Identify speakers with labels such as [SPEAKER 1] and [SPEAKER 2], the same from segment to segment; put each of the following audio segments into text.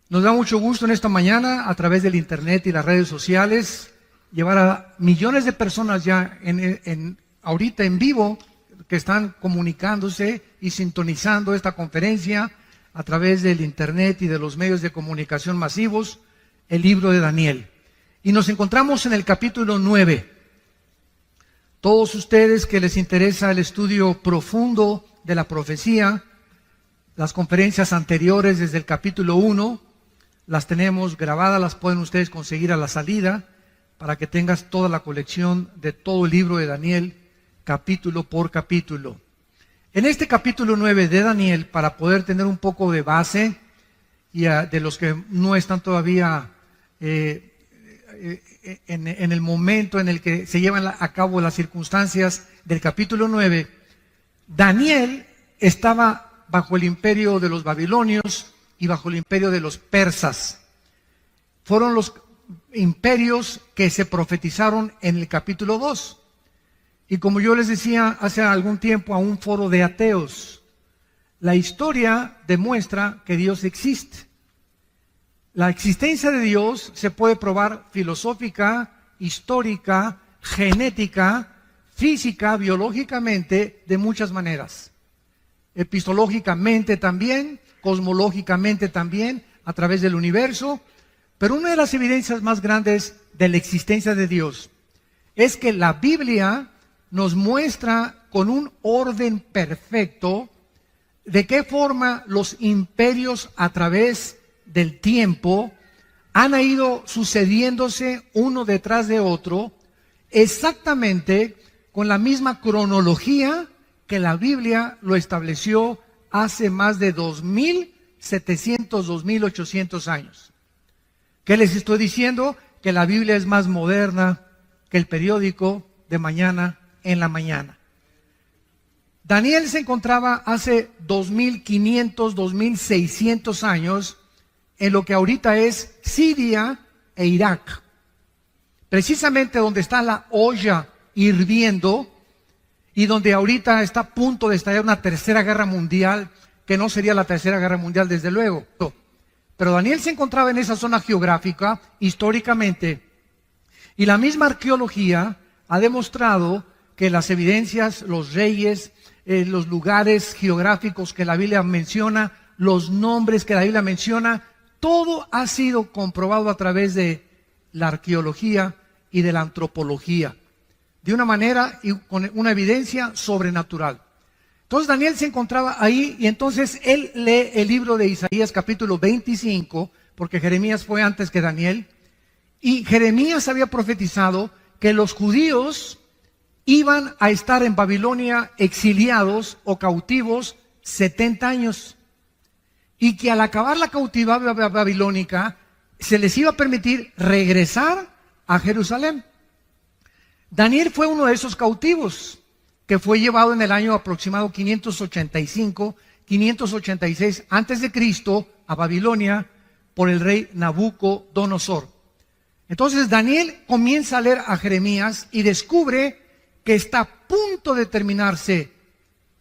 [SPEAKER 1] Nos da mucho gusto en esta mañana, a través del internet y las redes sociales, llevar a millones de personas ya ahorita en vivo, que están comunicándose y sintonizando esta conferencia a través del internet y de los medios de comunicación masivos, el libro de Daniel. Y nos encontramos en el capítulo 9. Todos ustedes que les interesa el estudio profundo de la profecía, las conferencias anteriores desde el capítulo 1, las tenemos grabadas, las pueden ustedes conseguir a la salida, para que tengas toda la colección de todo el libro de Daniel, capítulo por capítulo. En este capítulo 9 de Daniel, para poder tener un poco de base, y de los que no están todavía en el momento en el que se llevan a cabo las circunstancias del capítulo 9, Daniel estaba bajo el imperio de los babilonios y bajo el imperio de los persas. Fueron los imperios que se profetizaron en el capítulo 2. Y como yo les decía hace algún tiempo a un foro de ateos, la historia demuestra que Dios existe. La existencia de Dios se puede probar filosófica, histórica, genética, física, biológicamente, de muchas maneras. Epistológicamente también, cosmológicamente también, a través del universo. Pero una de las evidencias más grandes de la existencia de Dios es que la Biblia nos muestra con un orden perfecto de qué forma los imperios a través del tiempo han ido sucediéndose uno detrás de otro, exactamente con la misma cronología que la Biblia lo estableció hace más de 2.700, 2.800 años. ¿Qué les estoy diciendo? Que la Biblia es más moderna que el periódico de mañana en la mañana. Daniel se encontraba hace 2.500, 2.600 años en lo que ahorita es Siria e Irak. Precisamente donde está la olla hirviendo y donde ahorita está a punto de estallar una tercera guerra mundial, que no sería la tercera guerra mundial desde luego. Pero Daniel se encontraba en esa zona geográfica históricamente, y la misma arqueología ha demostrado que las evidencias, los reyes, los lugares geográficos que la Biblia menciona, los nombres que la Biblia menciona, todo ha sido comprobado a través de la arqueología y de la antropología, de una manera y con una evidencia sobrenatural. Entonces Daniel se encontraba ahí, y entonces él lee el libro de Isaías capítulo 25, porque Jeremías fue antes que Daniel, y Jeremías había profetizado que los judíos iban a estar en Babilonia exiliados o cautivos 70 años, y que al acabar la cautividad babilónica se les iba a permitir regresar a Jerusalén. Daniel fue uno de esos cautivos que fue llevado en el año aproximado 585, 586 antes de Cristo a Babilonia por el rey Nabucodonosor. Entonces Daniel comienza a leer a Jeremías y descubre que está a punto de terminarse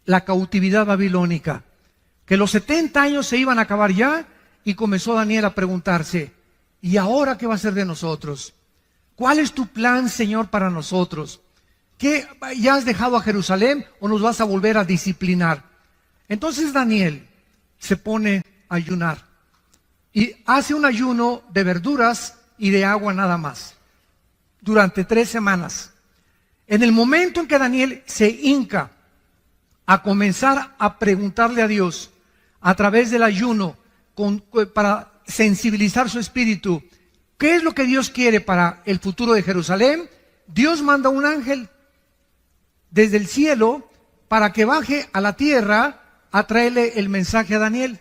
[SPEAKER 1] la cautividad babilónica, que los 70 años se iban a acabar ya, y comenzó Daniel a preguntarse: ¿y ahora qué va a ser de nosotros? ¿Cuál es tu plan, Señor, para nosotros? ¿Qué, ya has dejado a Jerusalén o nos vas a volver a disciplinar? Entonces Daniel se pone a ayunar y hace un ayuno de verduras y de agua nada más durante 3 semanas. En el momento en que Daniel se hinca a comenzar a preguntarle a Dios a través del ayuno para sensibilizar su espíritu, ¿qué es lo que Dios quiere para el futuro de Jerusalén? Dios manda un ángel desde el cielo para que baje a la tierra a traerle el mensaje a Daniel.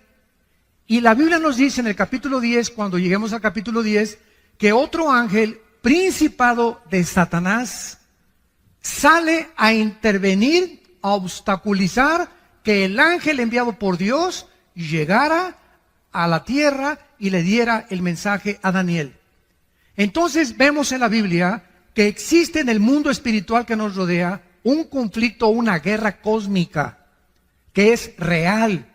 [SPEAKER 1] Y la Biblia nos dice en el capítulo 10, cuando lleguemos al capítulo 10, que otro ángel, principado de Satanás, sale a intervenir, a obstaculizar que el ángel enviado por Dios llegara a la tierra y le diera el mensaje a Daniel. Entonces vemos en la Biblia que existe en el mundo espiritual que nos rodea un conflicto, una guerra cósmica que es real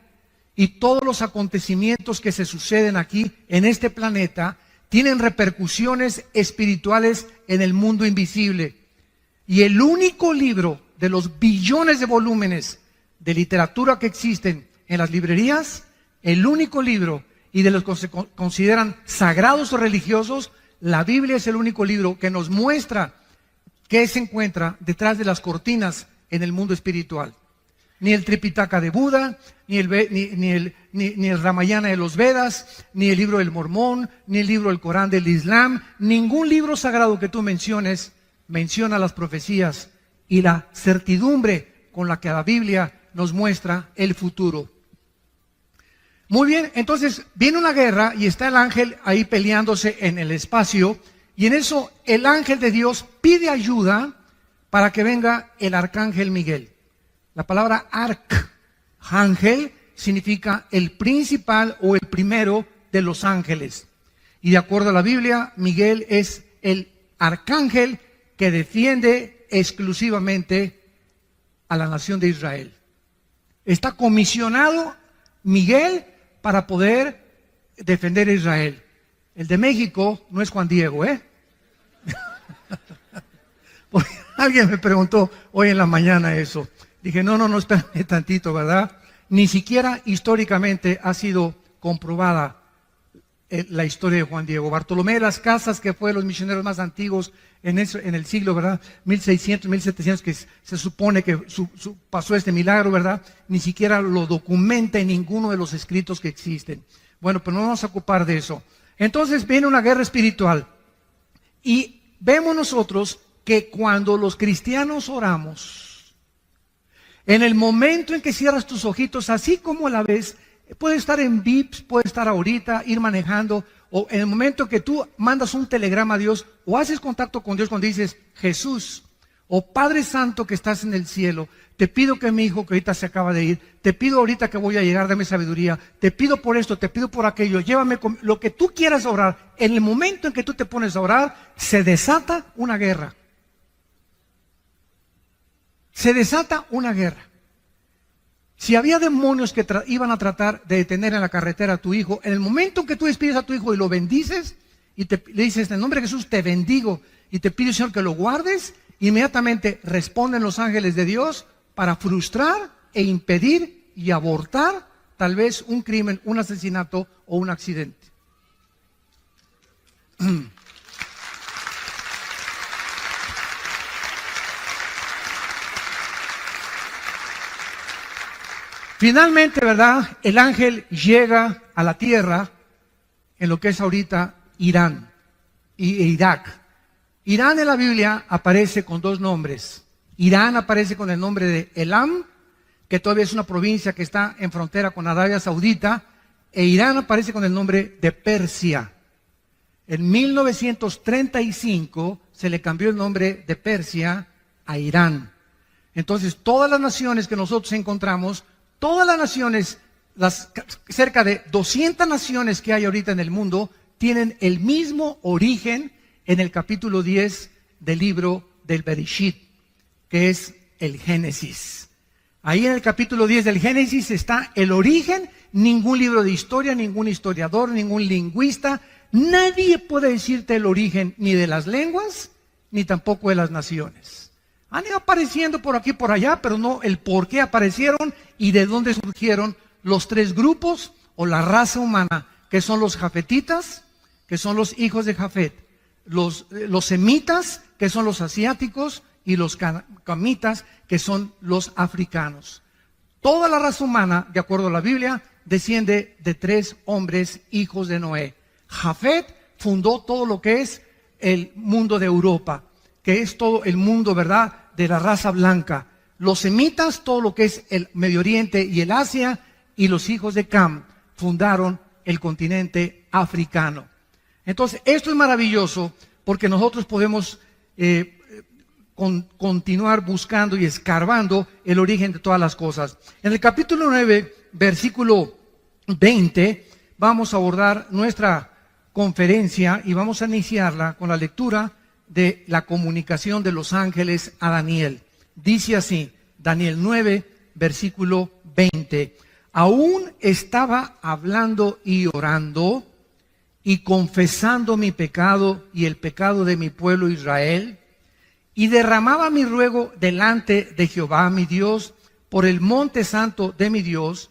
[SPEAKER 1] y todos los acontecimientos que se suceden aquí en este planeta tienen repercusiones espirituales en el mundo invisible. Y el único libro de los billones de volúmenes de literatura que existen en las librerías, el único libro y de los que se consideran sagrados o religiosos, la Biblia es el único libro que nos muestra qué se encuentra detrás de las cortinas en el mundo espiritual. Ni el Tripitaka de Buda, ni el Ramayana de los Vedas, ni el libro del Mormón, ni el libro del Corán del Islam, ningún libro sagrado que tú menciones menciona las profecías y la certidumbre con la que la Biblia nos muestra el futuro. Muy bien, entonces viene una guerra y está el ángel ahí peleándose en el espacio, y en eso el ángel de Dios pide ayuda para que venga el arcángel Miguel. La palabra arcángel significa el principal o el primero de los ángeles. Y de acuerdo a la Biblia, Miguel es el arcángel que defiende exclusivamente a la nación de Israel. Está comisionado Miguel para poder defender a Israel. El de México no es Juan Diego, ¿eh? Porque alguien me preguntó hoy en la mañana eso. Dije, no, espérame tantito, ¿verdad? Ni siquiera históricamente ha sido comprobada la historia de Juan Diego. Bartolomé de las Casas, que fue de los misioneros más antiguos en el siglo, ¿verdad? 1600, 1700, que se supone que pasó este milagro, ¿verdad? Ni siquiera lo documenta en ninguno de los escritos que existen. Bueno, pero no vamos a ocupar de eso. Entonces viene una guerra espiritual. Y vemos nosotros que cuando los cristianos oramos, en el momento en que cierras tus ojitos, así como la ves, puede estar en VIPs, puede estar ahorita, ir manejando, o en el momento que tú mandas un telegrama a Dios, o haces contacto con Dios cuando dices, Jesús, o Padre Santo que estás en el cielo, te pido que mi hijo que ahorita se acaba de ir, te pido ahorita que voy a llegar, dame sabiduría, te pido por esto, te pido por aquello, llévame con lo que tú quieras orar. En el momento en que tú te pones a orar, se desata una guerra. Se desata una guerra. Si había demonios que iban a tratar de detener en la carretera a tu hijo, en el momento en que tú despides a tu hijo y lo bendices, y le dices, en el nombre de Jesús te bendigo, y te pido, Señor, que lo guardes, inmediatamente responden los ángeles de Dios para frustrar e impedir y abortar tal vez un crimen, un asesinato o un accidente. Finalmente, ¿verdad? El ángel llega a la tierra en lo que es ahorita Irán e Irak. Irán en la Biblia aparece con dos nombres. Irán aparece con el nombre de Elam, que todavía es una provincia que está en frontera con Arabia Saudita, e Irán aparece con el nombre de Persia. En 1935 se le cambió el nombre de Persia a Irán. Entonces, todas las naciones que nosotros encontramos, todas las naciones, cerca de 200 naciones que hay ahorita en el mundo, tienen el mismo origen en el capítulo 10 del libro del Bereshit, que es el Génesis. Ahí en el capítulo 10 del Génesis está el origen. Ningún libro de historia, ningún historiador, ningún lingüista, nadie puede decirte el origen ni de las lenguas, ni tampoco de las naciones. Han ido apareciendo por aquí y por allá, pero no el por qué aparecieron y de dónde surgieron los tres grupos o la raza humana, que son los jafetitas, que son los hijos de Jafet, los semitas, que son los asiáticos, y los camitas, que son los africanos. Toda la raza humana, de acuerdo a la Biblia, desciende de tres hombres, hijos de Noé. Jafet fundó todo lo que es el mundo de Europa, que es todo el mundo, ¿verdad?, de la raza blanca. Los semitas, todo lo que es el Medio Oriente y el Asia, y los hijos de Cam fundaron el continente africano. Entonces, esto es maravilloso porque nosotros podemos continuar buscando y escarbando el origen de todas las cosas. En el capítulo 9, versículo 20, vamos a abordar nuestra conferencia y vamos a iniciarla con la lectura de la comunicación de los ángeles a Daniel. Dice así, Daniel 9, versículo 20. aún estaba hablando y orando y confesando mi pecado y el pecado de mi pueblo Israel, y derramaba mi ruego delante de Jehová mi Dios por el monte santo de mi Dios,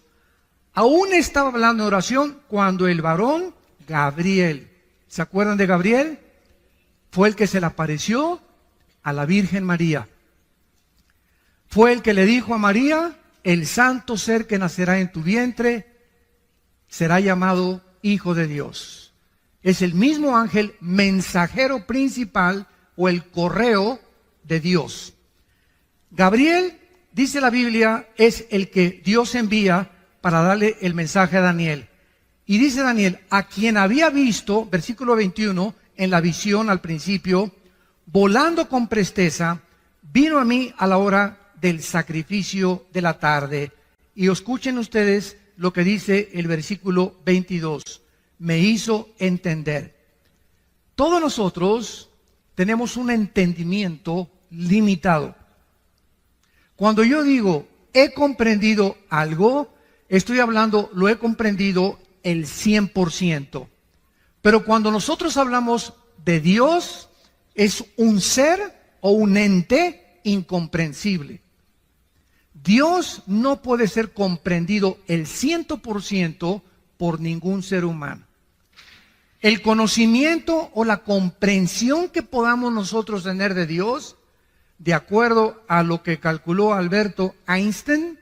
[SPEAKER 1] aún estaba hablando en oración cuando el varón Gabriel, ¿se acuerdan de Gabriel? Fue el que se le apareció a la Virgen María. Fue el que le dijo a María: el santo ser que nacerá en tu vientre será llamado Hijo de Dios. Es el mismo ángel mensajero principal o el correo de Dios. Gabriel, dice la Biblia, es el que Dios envía para darle el mensaje a Daniel. Y dice Daniel: a quien había visto, versículo 21, en la visión al principio, volando con presteza, vino a mí a la hora del sacrificio de la tarde. Y escuchen ustedes lo que dice el versículo 22. Me hizo entender. Todos nosotros tenemos un entendimiento limitado. Cuando yo digo he comprendido algo, estoy hablando, lo he comprendido el 100%. Pero cuando nosotros hablamos de Dios, es un ser o un ente incomprensible. Dios no puede ser comprendido el 100% por ningún ser humano. El conocimiento o la comprensión que podamos nosotros tener de Dios, de acuerdo a lo que calculó Alberto Einstein,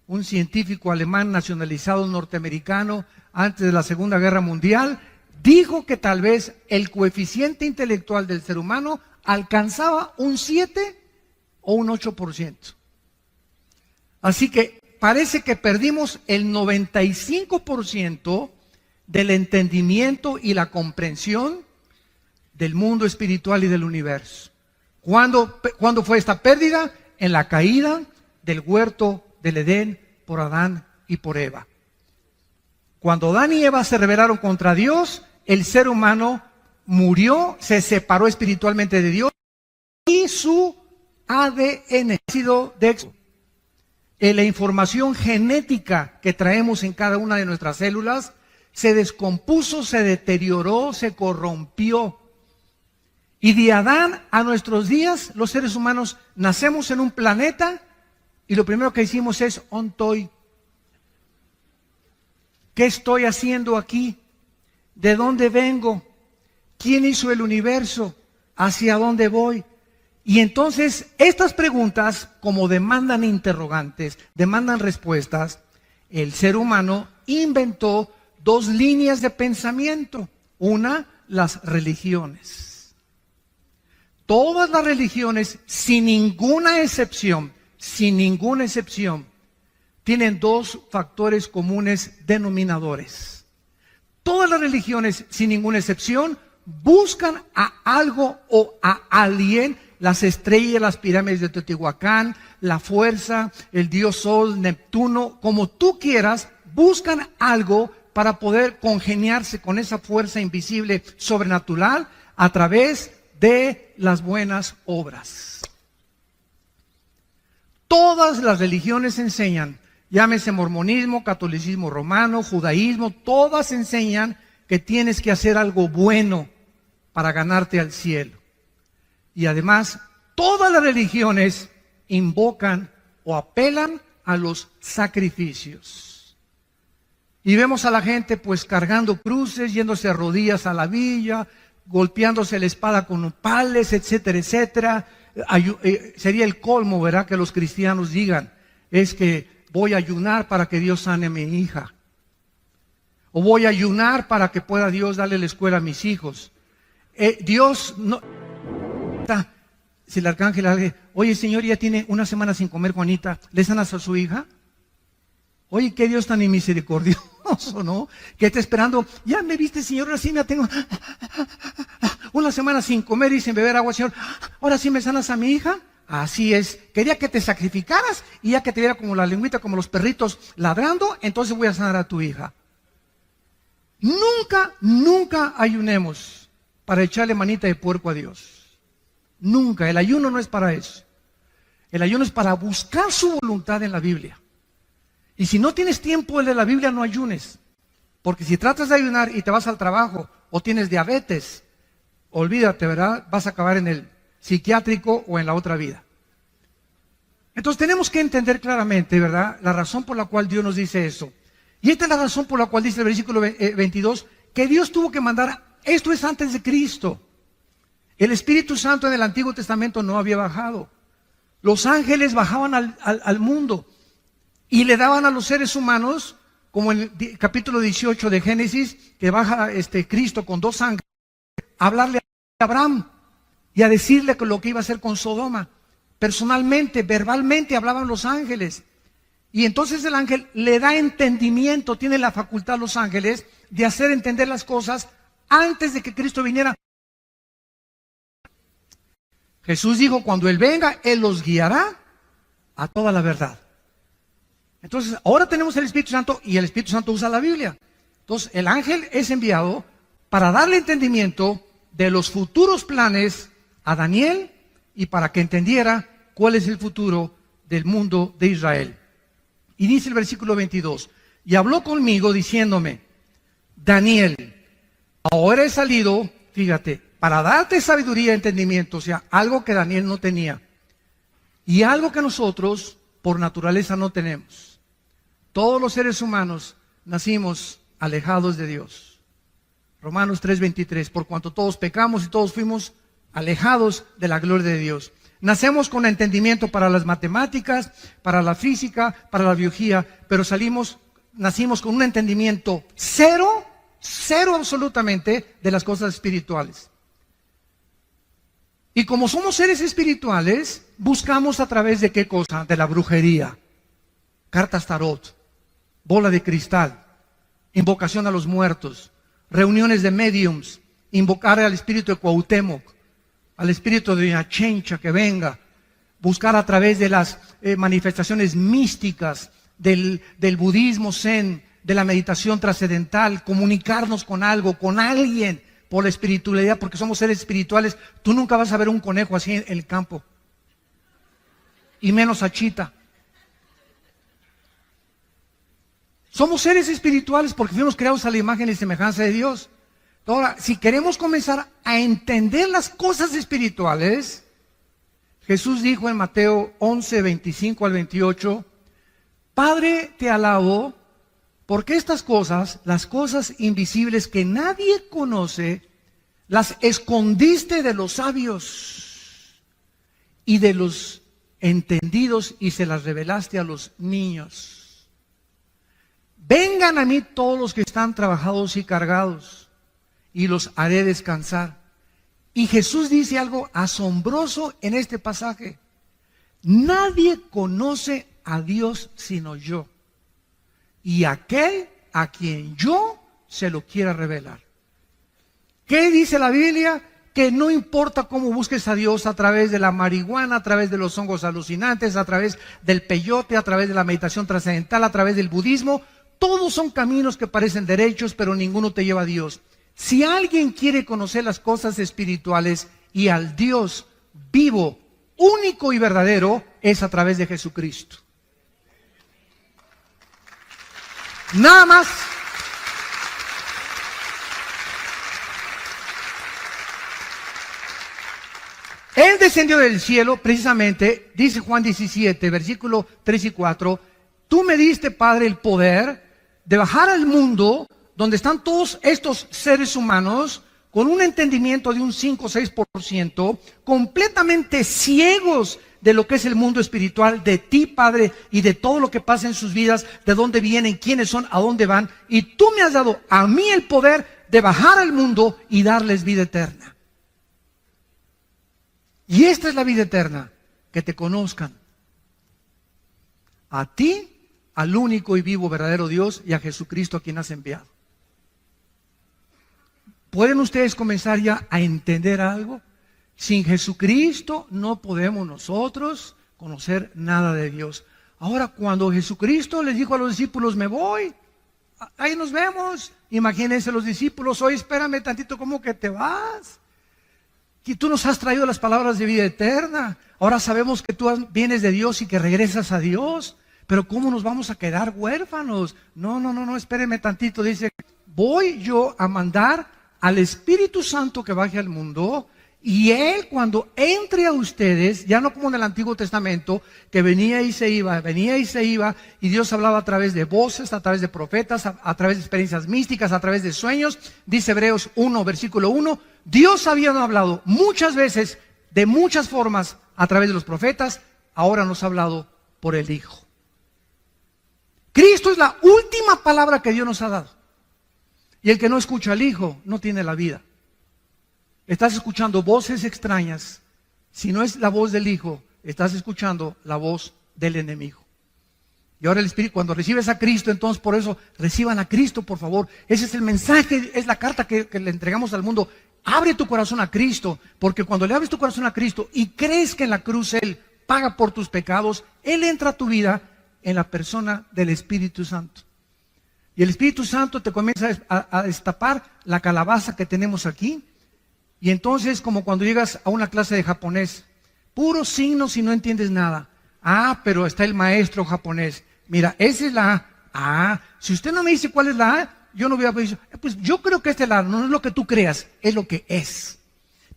[SPEAKER 1] un científico alemán nacionalizado norteamericano antes de la Segunda Guerra Mundial, dijo que tal vez el coeficiente intelectual del ser humano alcanzaba un 7 o un 8%. Así que parece que perdimos el 95% del entendimiento y la comprensión del mundo espiritual y del universo. ¿Cuándo fue esta pérdida? En la caída del huerto del Edén por Adán y por Eva. Cuando Adán y Eva se rebelaron contra Dios, el ser humano murió, se separó espiritualmente de Dios y su ADN, ácido de la información genética que traemos en cada una de nuestras células, se descompuso, se deterioró, se corrompió. Y de Adán a nuestros días, los seres humanos nacemos en un planeta y lo primero que hicimos es ontoi. ¿Qué estoy haciendo aquí? ¿De dónde vengo? ¿Quién hizo el universo? ¿Hacia dónde voy? Y entonces estas preguntas, como demandan interrogantes, demandan respuestas, el ser humano inventó dos líneas de pensamiento. Una, las religiones. Todas las religiones, sin ninguna excepción, tienen dos factores comunes denominadores. Todas las religiones, sin ninguna excepción, buscan a algo o a alguien, las estrellas, las pirámides de Teotihuacán, la fuerza, el dios Sol, Neptuno, como tú quieras, buscan algo para poder congeniarse con esa fuerza invisible sobrenatural a través de las buenas obras. Todas las religiones enseñan, llámese mormonismo, catolicismo romano, judaísmo, todas enseñan que tienes que hacer algo bueno para ganarte al cielo. Y además, todas las religiones invocan o apelan a los sacrificios. Y vemos a la gente pues cargando cruces, yéndose a rodillas a la villa, golpeándose la espada con pales, etcétera, etcétera. Sería el colmo, ¿verdad?, que los cristianos digan, es que voy a ayunar para que Dios sane a mi hija. O voy a ayunar para que pueda Dios darle la escuela a mis hijos. Dios no... Si el arcángel le dice, oye, señor, ya tiene una semana sin comer, Juanita, ¿le sanas a su hija? Oye, qué Dios tan misericordioso, ¿no? Que está esperando, ya me viste, señor, ahora sí me tengo una semana sin comer y sin beber agua, señor, ahora sí me sanas a mi hija. Así es, quería que te sacrificaras y ya que te viera como la lengüita, como los perritos ladrando, entonces voy a sanar a tu hija. Nunca ayunemos para echarle manita de puerco a Dios. Nunca, el ayuno no es para eso. El ayuno es para buscar su voluntad en la Biblia. Y si no tienes tiempo de la Biblia, no ayunes. Porque si tratas de ayunar y te vas al trabajo o tienes diabetes, olvídate, ¿verdad? Vas a acabar en el psiquiátrico o en la otra vida. Entonces tenemos que entender claramente, ¿verdad?, la razón por la cual Dios nos dice eso. Y esta es la razón por la cual dice el versículo 22, que Dios tuvo que mandar, esto es antes de Cristo. El Espíritu Santo en el Antiguo Testamento no había bajado. Los ángeles bajaban al mundo y le daban a los seres humanos, como en el capítulo 18 de Génesis, que baja Cristo con 2 ángeles, a hablarle a Abraham y a decirle lo que iba a hacer con Sodoma. Personalmente, verbalmente hablaban los ángeles. Y entonces el ángel le da entendimiento, tiene la facultad a los ángeles de hacer entender las cosas antes de que Cristo viniera. Jesús dijo, cuando Él venga, Él los guiará a toda la verdad. Entonces, ahora tenemos el Espíritu Santo y el Espíritu Santo usa la Biblia. Entonces, el ángel es enviado para darle entendimiento de los futuros planes a Daniel y para que entendiera cuál es el futuro del mundo de Israel. Y dice el versículo 22, y habló conmigo diciéndome, Daniel, ahora he salido, fíjate, para darte sabiduría y entendimiento, o sea, algo que Daniel no tenía, y algo que nosotros por naturaleza no tenemos. Todos los seres humanos nacimos alejados de Dios. Romanos 3:23, por cuanto todos pecamos y todos fuimos alejados de la gloria de Dios. Nacemos con entendimiento para las matemáticas, para la física, para la biología, pero nacimos con un entendimiento cero absolutamente de las cosas espirituales. Y como somos seres espirituales, buscamos a través de ¿qué cosa? De la brujería, cartas tarot, bola de cristal, invocación a los muertos, reuniones de mediums, invocar al espíritu de Cuauhtémoc, al espíritu de Achencha que venga, buscar a través de las manifestaciones místicas del budismo zen, de la meditación trascendental, comunicarnos con algo, con alguien, por la espiritualidad, porque somos seres espirituales. Tú nunca vas a ver un conejo así en el campo, y menos a Chita. Somos seres espirituales porque fuimos creados a la imagen y semejanza de Dios. Ahora, si queremos comenzar a entender las cosas espirituales, Jesús dijo en Mateo 11, 25 al 28, Padre, te alabo, porque estas cosas, las cosas invisibles que nadie conoce, las escondiste de los sabios y de los entendidos y se las revelaste a los niños. Vengan a mí todos los que están trabajados y cargados, y los haré descansar. Y Jesús dice algo asombroso en este pasaje. Nadie conoce a Dios sino yo, y aquel a quien yo se lo quiera revelar. ¿Qué dice la Biblia? Que no importa cómo busques a Dios, a través de la marihuana, a través de los hongos alucinantes, a través del peyote, a través de la meditación trascendental, a través del budismo, todos son caminos que parecen derechos, pero ninguno te lleva a Dios. Si alguien quiere conocer las cosas espirituales y al Dios vivo, único y verdadero, es a través de Jesucristo. Nada más. Él descendió del cielo, precisamente, dice Juan 17, versículo 3 y 4, tú me diste, Padre, el poder de bajar al mundo donde están todos estos seres humanos con un entendimiento de un 5 o 6%, completamente ciegos de lo que es el mundo espiritual, de ti, Padre, y de todo lo que pasa en sus vidas, de dónde vienen, quiénes son, a dónde van. Y tú me has dado a mí el poder de bajar al mundo y darles vida eterna. Y esta es la vida eterna, que te conozcan. A ti, al único y vivo verdadero Dios, y a Jesucristo a quien has enviado. ¿Pueden ustedes comenzar ya a entender algo? Sin Jesucristo no podemos nosotros conocer nada de Dios. Ahora, cuando Jesucristo les dijo a los discípulos, me voy, ahí nos vemos. Imagínense los discípulos, oye, espérame tantito, ¿cómo que te vas? Y tú nos has traído las palabras de vida eterna. Ahora sabemos que tú vienes de Dios y que regresas a Dios. pero ¿cómo nos vamos a quedar huérfanos? No, espérenme tantito. Dice, voy yo a mandar al Espíritu Santo que baje al mundo, y Él cuando entre a ustedes, ya no como en el Antiguo Testamento, que venía y se iba, y Dios hablaba a través de voces, a través de profetas, a través de experiencias místicas, a través de sueños. Dice Hebreos 1, versículo 1, Dios había hablado muchas veces, de muchas formas, a través de los profetas, ahora nos ha hablado por el Hijo. Cristo es la última palabra que Dios nos ha dado. Y el que no escucha al Hijo no tiene la vida. Estás escuchando voces extrañas. Si no es la voz del Hijo, estás escuchando la voz del enemigo. Y ahora el Espíritu, cuando recibes a Cristo, entonces por eso reciban a Cristo, por favor. Ese es el mensaje, es la carta que le entregamos al mundo. Abre tu corazón a Cristo, porque cuando le abres tu corazón a Cristo y crees que en la cruz Él paga por tus pecados, Él entra a tu vida en la persona del Espíritu Santo. Y el Espíritu Santo te comienza a destapar la calabaza que tenemos aquí. Y entonces, como cuando llegas a una clase de japonés, puros signos y no entiendes nada. Ah, pero está el maestro japonés. Mira, esa es la A. Ah, si usted no me dice cuál es la A, yo no voy a decir, pues yo creo que esta es la A. No es lo que tú creas, es lo que es.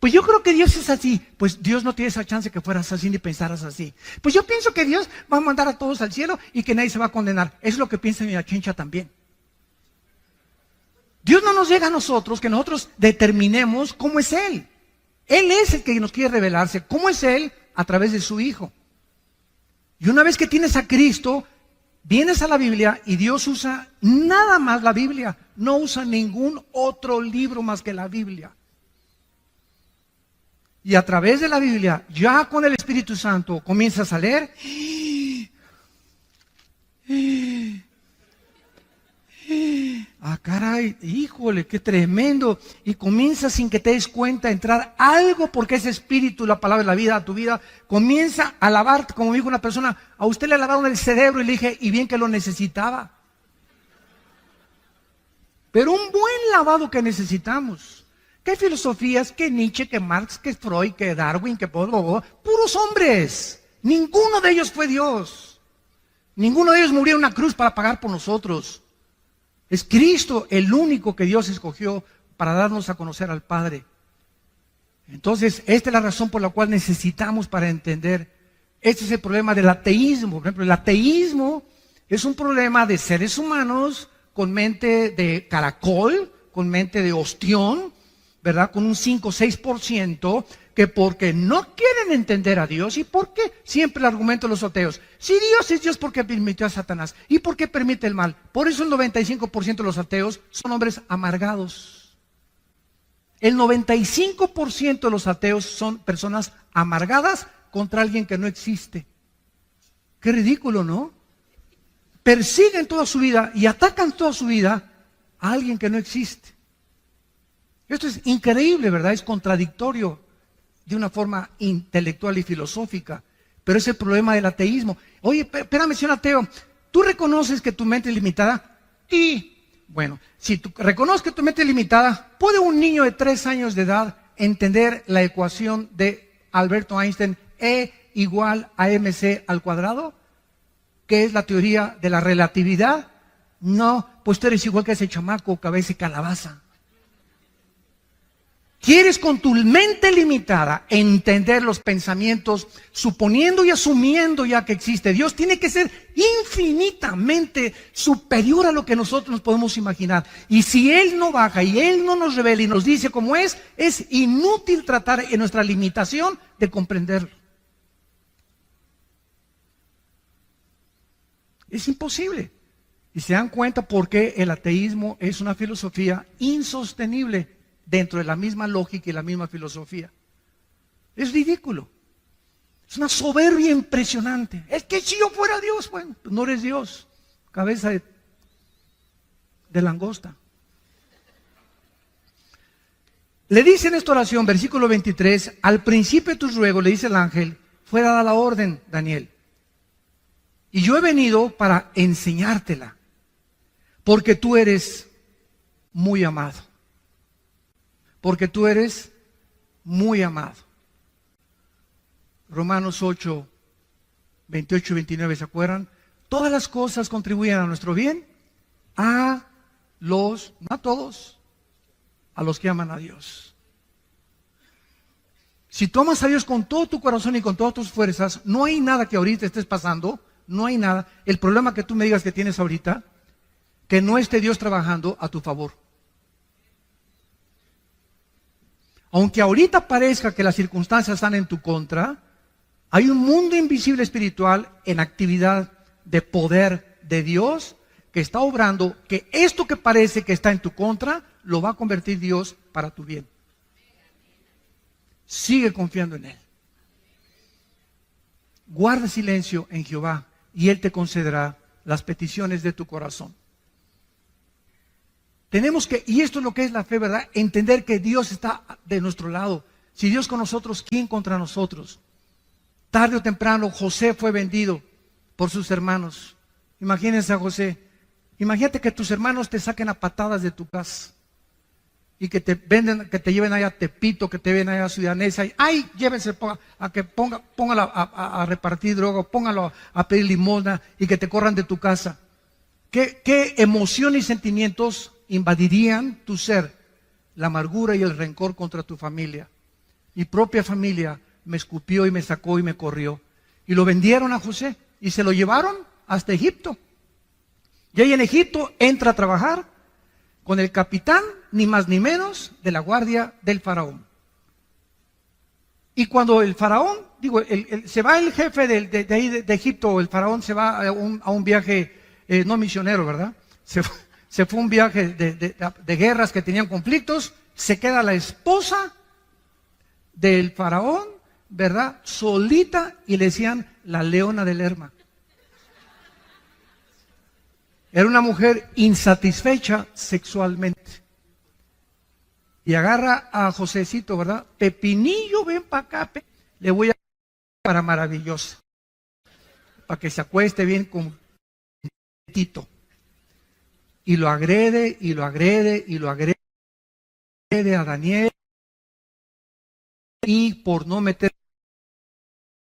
[SPEAKER 1] Pues yo creo que Dios es así. Pues Dios no tiene esa chance que fueras así ni pensaras así. Pues yo pienso que Dios va a mandar a todos al cielo y que nadie se va a condenar. Es lo que piensa mi chincha también. Dios no nos llega a nosotros que nosotros determinemos cómo es Él. Él es el que nos quiere revelarse. ¿Cómo es Él? A través de su Hijo. Y una vez que tienes a Cristo, vienes a la Biblia y Dios usa nada más la Biblia. No usa ningún otro libro más que la Biblia. Y a través de la Biblia, ya con el Espíritu Santo, comienzas a leer. Ah, caray, híjole, qué tremendo. Y comienza sin que te des cuenta a entrar algo, porque ese espíritu, la palabra de la vida, a tu vida, comienza a lavarte, como dijo una persona, a usted le lavaron el cerebro y le dije, y bien que lo necesitaba. Pero un buen lavado que necesitamos. ¿Qué filosofías? ¿Qué Nietzsche? ¿Qué Marx? ¿Qué Freud? ¿Qué Darwin? ¿Qué puros hombres? Ninguno de ellos fue Dios. Ninguno de ellos murió en una cruz para pagar por nosotros. Es Cristo el único que Dios escogió para darnos a conocer al Padre. Entonces, esta es la razón por la cual necesitamos para entender. Este es el problema del ateísmo. Por ejemplo, el ateísmo es un problema de seres humanos con mente de caracol, con mente de ostión, ¿verdad? Con un 5 o 6%, que porque no quieren entender a Dios. ¿Y por qué? Siempre el argumento de los ateos. Si Dios es Dios, ¿por qué permitió a Satanás? ¿Y por qué permite el mal? Por eso el 95% de los ateos son hombres amargados. El 95% de los ateos son personas amargadas contra alguien que no existe. Qué ridículo, ¿no? Persiguen toda su vida y atacan toda su vida a alguien que no existe. Esto es increíble, ¿verdad? Es contradictorio de una forma intelectual y filosófica, pero es el problema del ateísmo. Oye, espérame, señor ateo, ¿tú reconoces que tu mente es limitada? Y, bueno, si tú reconoces que tu mente es limitada, ¿puede un niño de 3 años de edad entender la ecuación de Alberto Einstein, E igual a mc al cuadrado? ¿Qué es la teoría de la relatividad? No, pues tú eres igual que ese chamaco, cabeza de calabaza. ¿Quieres con tu mente limitada entender los pensamientos, suponiendo y asumiendo ya que existe Dios? Tiene que ser infinitamente superior a lo que nosotros nos podemos imaginar. Y si Él no baja y Él no nos revela y nos dice cómo es inútil tratar en nuestra limitación de comprenderlo. Es imposible. Y se dan cuenta por qué el ateísmo es una filosofía insostenible dentro de la misma lógica y la misma filosofía. Es ridículo. Es una soberbia impresionante. Es que si yo fuera Dios, bueno, pues no eres Dios. Cabeza de langosta. Le dice en esta oración, versículo 23, al principio de tus ruegos, le dice el ángel, fue dada la orden, Daniel. Y yo he venido para enseñártela, porque tú eres muy amado. Porque tú eres muy amado. Romanos 8, 28 y 29, ¿se acuerdan? todas las cosas contribuyen a nuestro bien, a los, no a todos, a los que aman a Dios. Si tú amas a Dios con todo tu corazón y con todas tus fuerzas, no hay nada que ahorita estés pasando, no hay nada. El problema que tú me digas que tienes ahorita, que no esté Dios trabajando a tu favor. Aunque ahorita parezca que las circunstancias están en tu contra, hay un mundo invisible espiritual en actividad de poder de Dios que está obrando, que esto que parece que está en tu contra, lo va a convertir Dios para tu bien. Sigue confiando en Él. Guarda silencio en Jehová y Él te concederá las peticiones de tu corazón. Tenemos que, y esto es lo que es la fe, ¿verdad? Entender que Dios está de nuestro lado. Si Dios con nosotros, ¿quién contra nosotros? Tarde o temprano José fue vendido por sus hermanos. Imagínense a José. Imagínate que tus hermanos te saquen a patadas de tu casa y que te venden, que te lleven allá a Tepito, que te lleven allá a Ciudad Neza. Ay, llévense póngalo a repartir droga, póngalo a pedir limosna y que te corran de tu casa. ¿Qué emociones y sentimientos invadirían tu ser? La amargura y el rencor contra tu familia. Mi propia familia me escupió y me sacó y me corrió. Y lo vendieron a José y se lo llevaron hasta Egipto. Y ahí en Egipto entra a trabajar con el capitán, ni más ni menos, de la guardia del faraón. Y cuando el faraón, se va el jefe de ahí de Egipto, el faraón se va a un viaje, no misionero, ¿verdad? Se fue un viaje de guerras que tenían conflictos, se queda la esposa del faraón, ¿verdad? Solita, y le decían la leona del Lerma. Era una mujer insatisfecha sexualmente. Y agarra a Josecito, ¿verdad? Pepinillo, ven para acá. Le voy a para maravillosa. Para que se acueste bien con Tito. Y lo agrede, y lo agrede, y lo agrede a Daniel. Y por no meter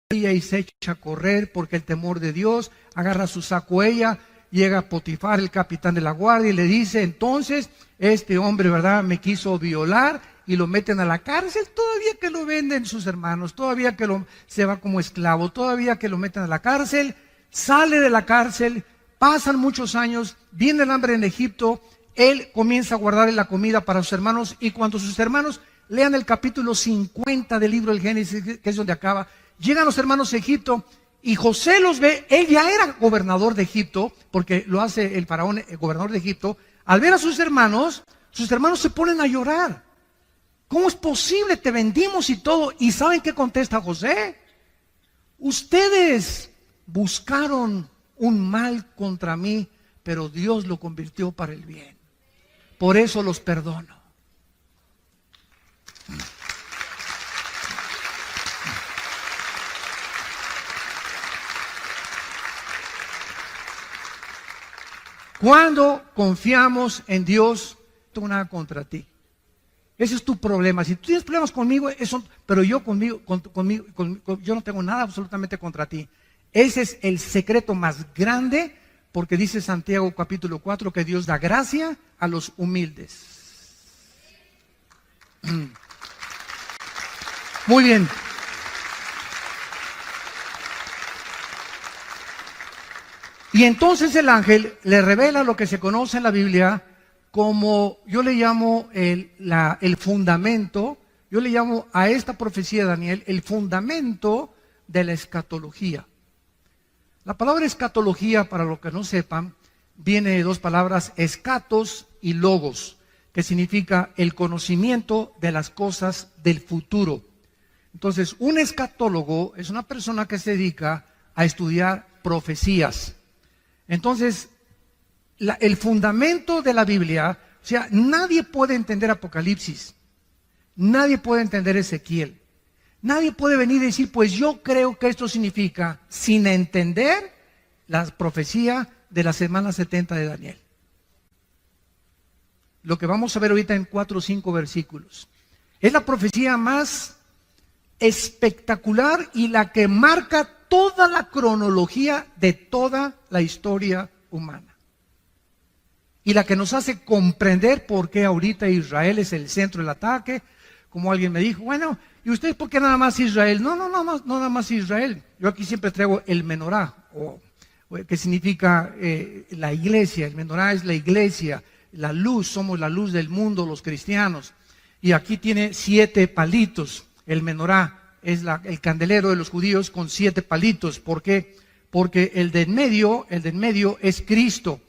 [SPEAKER 1] ella y se echa a correr porque el temor de Dios, agarra su saco ella. Llega Potifar, el capitán de la guardia, y le dice, entonces, este hombre, ¿verdad?, me quiso violar, y lo meten a la cárcel, todavía que lo venden sus hermanos, todavía que se va como esclavo, todavía que lo meten a la cárcel, sale de la cárcel, pasan muchos años, viene el hambre en Egipto, él comienza a guardar la comida para sus hermanos, y cuando sus hermanos lean el capítulo 50 del libro del Génesis, que es donde acaba, llegan los hermanos a Egipto, y José los ve, él ya era gobernador de Egipto, porque lo hace el faraón, el gobernador de Egipto. Al ver a sus hermanos se ponen a llorar. ¿Cómo es posible? Te vendimos y todo. ¿Y saben qué contesta José? Ustedes buscaron un mal contra mí, pero Dios lo convirtió para el bien. Por eso los perdono. Cuando confiamos en Dios, no tengo nada contra ti. Ese es tu problema. Si tú tienes problemas conmigo, pero yo yo no tengo nada absolutamente contra ti. Ese es el secreto más grande, porque dice Santiago capítulo 4 que Dios da gracia a los humildes. Muy bien. Y entonces el ángel le revela lo que se conoce en la Biblia como, yo le llamo el fundamento, yo le llamo a esta profecía de Daniel el fundamento de la escatología. La palabra escatología, para los que no sepan, viene de dos palabras, escatos y logos, que significa el conocimiento de las cosas del futuro. Entonces, un escatólogo es una persona que se dedica a estudiar profecías. Entonces, el fundamento de la Biblia, o sea, nadie puede entender Apocalipsis, nadie puede entender Ezequiel, nadie puede venir y decir, pues yo creo que esto significa, sin entender la profecía de la semana 70 de Daniel. Lo que vamos a ver ahorita en 4 o 5 versículos. Es la profecía más espectacular y la que marca toda la cronología de toda la historia humana. Y la que nos hace comprender por qué ahorita Israel es el centro del ataque. Como alguien me dijo, bueno, ¿y ustedes por qué nada más Israel? No nada más Israel. Yo aquí siempre traigo el menorá, que significa la iglesia. El menorá es la iglesia, la luz, somos la luz del mundo, los cristianos. Y aquí tiene 7 palitos. El menorá es el candelero de los judíos con 7 palitos. ¿Por qué? Porque el de en medio es Cristo.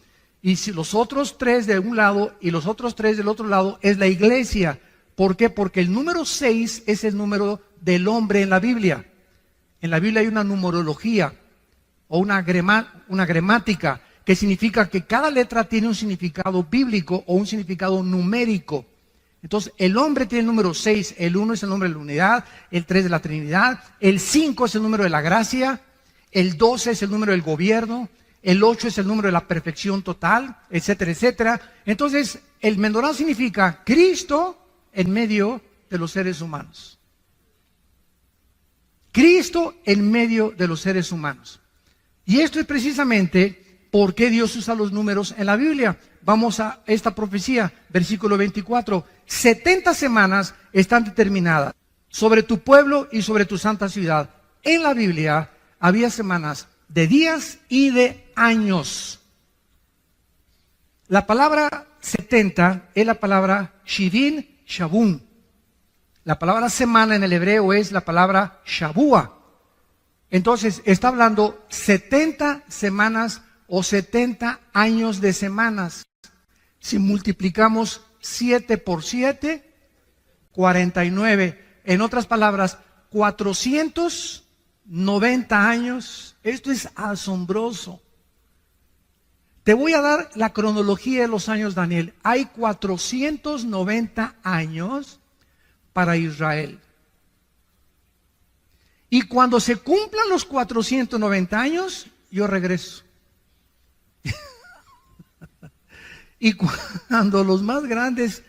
[SPEAKER 1] Y si los otros 3 de un lado y los otros 3 del otro lado es la iglesia. ¿Por qué? Porque el número 6 es el número del hombre en la Biblia. En la Biblia hay una numerología o una gramática que significa que cada letra tiene un significado bíblico o un significado numérico. Entonces, el hombre tiene el número 6, el 1 es el número de la unidad, el 3 de la Trinidad, el 5 es el número de la gracia, el 12 es el número del gobierno, el 8 es el número de la perfección total, etcétera, etcétera. Entonces, el menorá significa Cristo en medio de los seres humanos. Cristo en medio de los seres humanos. Y esto es precisamente por qué Dios usa los números en la Biblia. Vamos a esta profecía, versículo 24. 70 semanas están determinadas sobre tu pueblo y sobre tu santa ciudad. En la Biblia había semanas de días y de años. La palabra 70 es la palabra Shivin Shabun. La palabra semana en el hebreo es la palabra Shabua. Entonces está hablando 70 semanas o 70 años de semanas. Si multiplicamos 7 por 7, 49. En otras palabras, 490 años. Esto es asombroso. Te voy a dar la cronología de los años, Daniel. Hay 490 años para Israel. Y cuando se cumplan los 490 años, yo regreso. Y cuando los más grandes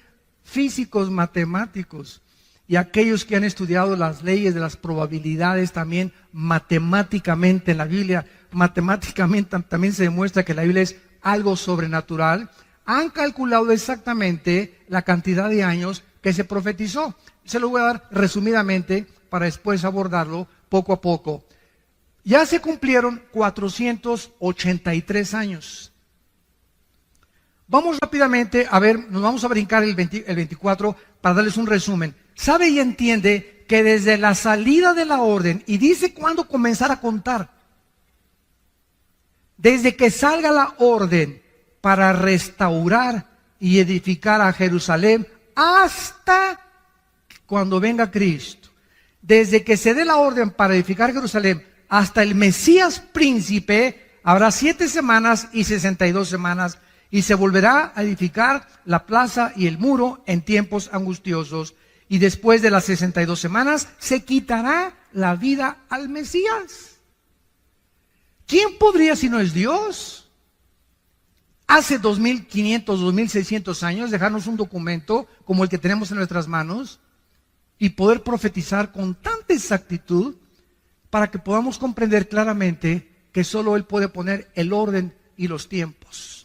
[SPEAKER 1] físicos, matemáticos y aquellos que han estudiado las leyes de las probabilidades también matemáticamente en la Biblia, matemáticamente también se demuestra que la Biblia es algo sobrenatural, han calculado exactamente la cantidad de años que se profetizó. Se lo voy a dar resumidamente para después abordarlo poco a poco. Ya se cumplieron 483 años. Vamos rápidamente a ver, nos vamos a brincar el 24 para darles un resumen. Sabe y entiende que desde la salida de la orden, y dice cuándo comenzar a contar, desde que salga la orden para restaurar y edificar a Jerusalén hasta cuando venga Cristo, desde que se dé la orden para edificar Jerusalén hasta el Mesías príncipe, habrá 7 semanas y 62 semanas, y se volverá a edificar la plaza y el muro en tiempos angustiosos. Y después de las 62 semanas se quitará la vida al Mesías. ¿Quién podría si no es Dios? Hace 2500, 2600 años dejarnos un documento como el que tenemos en nuestras manos y poder profetizar con tanta exactitud para que podamos comprender claramente que solo Él puede poner el orden y los tiempos.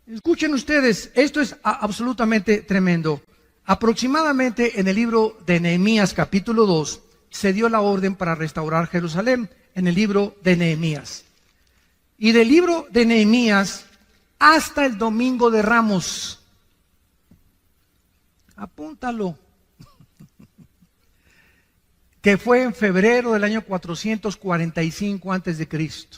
[SPEAKER 1] Escuchen ustedes, esto es absolutamente tremendo. Aproximadamente en el libro de Nehemías capítulo 2 se dio la orden para restaurar Jerusalén, en el libro de Nehemías. Y del libro de Nehemías hasta el domingo de Ramos. Apúntalo. Que fue en febrero del año 445 antes de Cristo.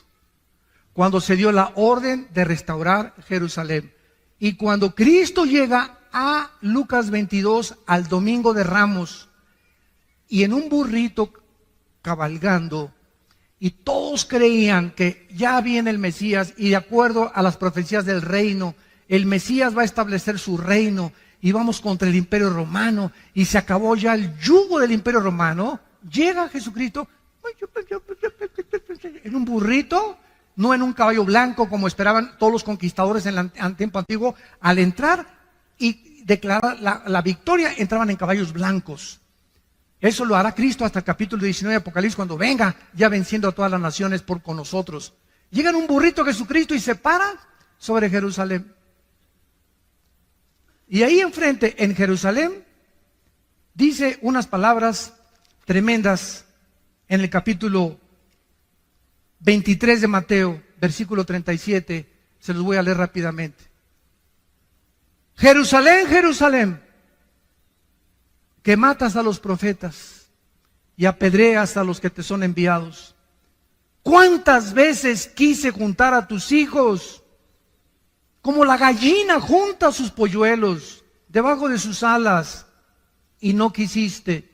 [SPEAKER 1] Cuando se dio la orden de restaurar Jerusalén. Y cuando Cristo llega a Lucas 22, al domingo de Ramos, y en un burrito cabalgando, y todos creían que ya viene el Mesías, y de acuerdo a las profecías del reino, el Mesías va a establecer su reino, y vamos contra el Imperio Romano, y se acabó ya el yugo del Imperio Romano. Llega Jesucristo en un burrito, no en un caballo blanco como esperaban todos los conquistadores en el tiempo antiguo. Al entrar y declarar la victoria, entraban en caballos blancos. Eso lo hará Cristo hasta el capítulo 19 de Apocalipsis, cuando venga ya venciendo a todas las naciones con nosotros. Llega en un burrito Jesucristo y se para sobre Jerusalén. Y ahí enfrente, en Jerusalén, dice unas palabras tremendas en el capítulo 23 de Mateo, versículo 37. Se los voy a leer rápidamente. Jerusalén, Jerusalén, que matas a los profetas y apedreas a los que te son enviados. ¿Cuántas veces quise juntar a tus hijos, como la gallina junta sus polluelos debajo de sus alas, y no quisiste?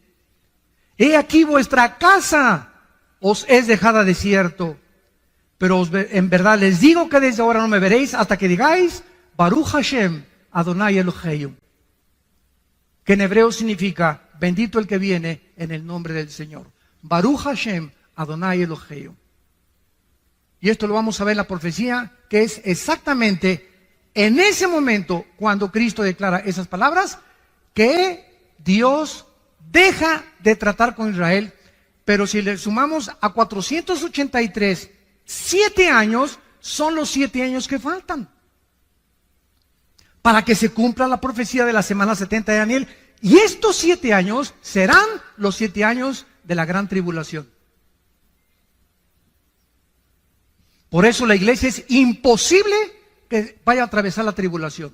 [SPEAKER 1] He aquí vuestra casa os es dejada desierto. Pero en verdad les digo que desde ahora no me veréis hasta que digáis, Baruch Hashem, Adonai Eloheinu. Que en hebreo significa, bendito el que viene en el nombre del Señor. Baruch Hashem, Adonai Eloheinu. Y esto lo vamos a ver en la profecía, que es exactamente en ese momento cuando Cristo declara esas palabras, que Dios deja de tratar con Israel. Pero si le sumamos a 483, 7 años son los 7 años que faltan para que se cumpla la profecía de la semana 70 de Daniel. Y estos 7 años serán los 7 años de la gran tribulación. Por eso la iglesia es imposible que vaya a atravesar la tribulación,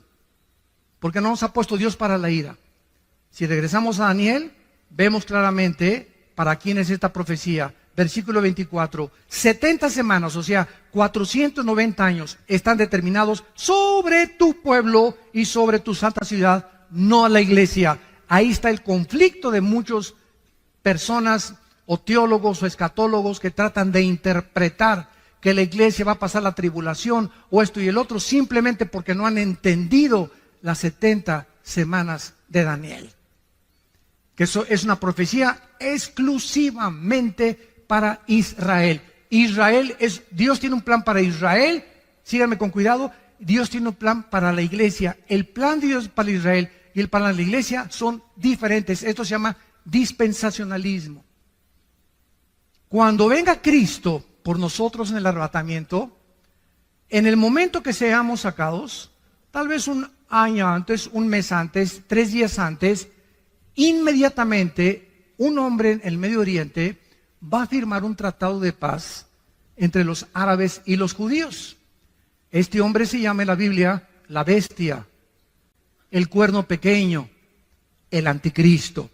[SPEAKER 1] porque no nos ha puesto Dios para la ira. Si regresamos a Daniel, vemos claramente para quién es esta profecía. Versículo 24, 70 semanas, o sea, 490 años, están determinados sobre tu pueblo y sobre tu santa ciudad, no a la iglesia. Ahí está el conflicto de muchas personas o teólogos o escatólogos que tratan de interpretar que la iglesia va a pasar la tribulación o esto y el otro, simplemente porque no han entendido las 70 semanas de Daniel. Que eso es una profecía exclusivamente para Israel. Dios tiene un plan para Israel, síganme con cuidado. Dios tiene un plan para la iglesia. El plan de Dios para Israel y el para la iglesia son diferentes. Esto se llama dispensacionalismo. Cuando venga Cristo por nosotros en el arrebatamiento, en el momento que seamos sacados, tal vez un año antes, un mes antes, 3 días antes, inmediatamente un hombre en el Medio Oriente va a firmar un tratado de paz entre los árabes y los judíos. Este hombre se llama en la Biblia la bestia, el cuerno pequeño, el anticristo.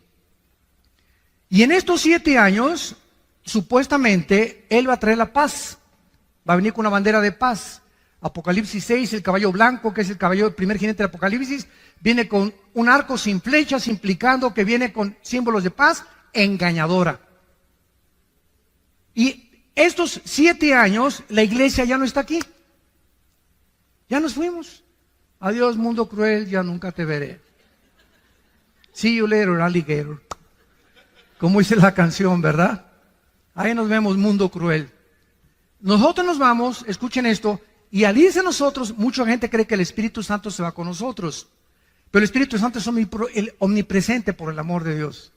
[SPEAKER 1] Y en estos 7 años, supuestamente, él va a traer la paz. Va a venir con una bandera de paz. Apocalipsis 6, el caballo blanco, que es el caballo del primer jinete de Apocalipsis, viene con un arco sin flechas, implicando que viene con símbolos de paz engañadora. Y estos 7 años, la iglesia ya no está aquí. Ya nos fuimos. Adiós, mundo cruel, ya nunca te veré. See you later, alligator. Como dice la canción, ¿verdad? Ahí nos vemos, mundo cruel. Nosotros nos vamos, escuchen esto, y al irse nosotros, mucha gente cree que el Espíritu Santo se va con nosotros. Pero el Espíritu Santo es omnipresente por el amor de Dios.